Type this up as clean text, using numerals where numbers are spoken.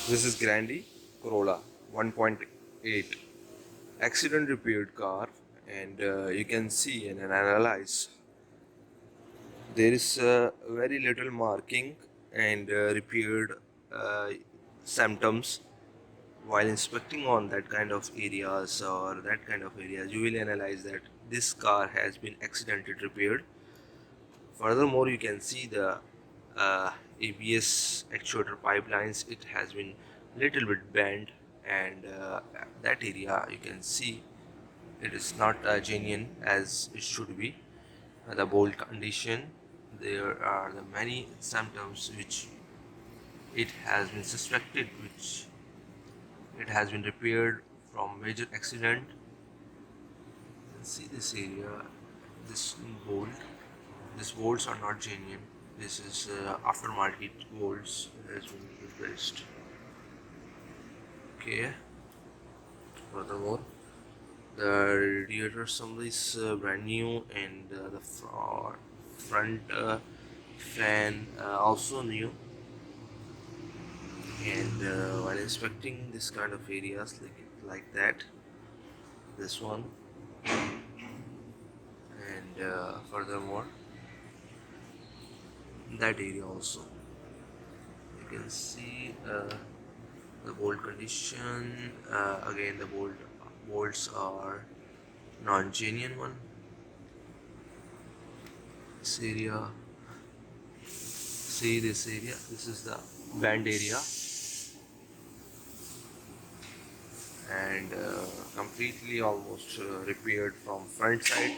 This is Grandi Corolla 1.8 accident repaired car, and you can see and analyze there is very little marking and repaired uh, symptoms. While inspecting on that kind of areas or that kind of areas, you will analyze that this car has been accidented repaired. Furthermore, you can see the ABS actuator pipelines. It has been little bit bent, and that area you can see it is not genuine as it should be. The bolt condition, there are the many symptoms which it has been suspected, which it has been repaired from major accident. You can see this area, this bolt. These bolts are not genuine. This is aftermarket bolts has been replaced. Okay. Furthermore, the radiator assembly is brand new, and the front fan also new. And while inspecting this kind of areas like that, this one, and furthermore that area also, you can see the bolt condition. Again, the bolts are non-genuine one. This area, see this area. This is the band area, and completely almost repaired from front side.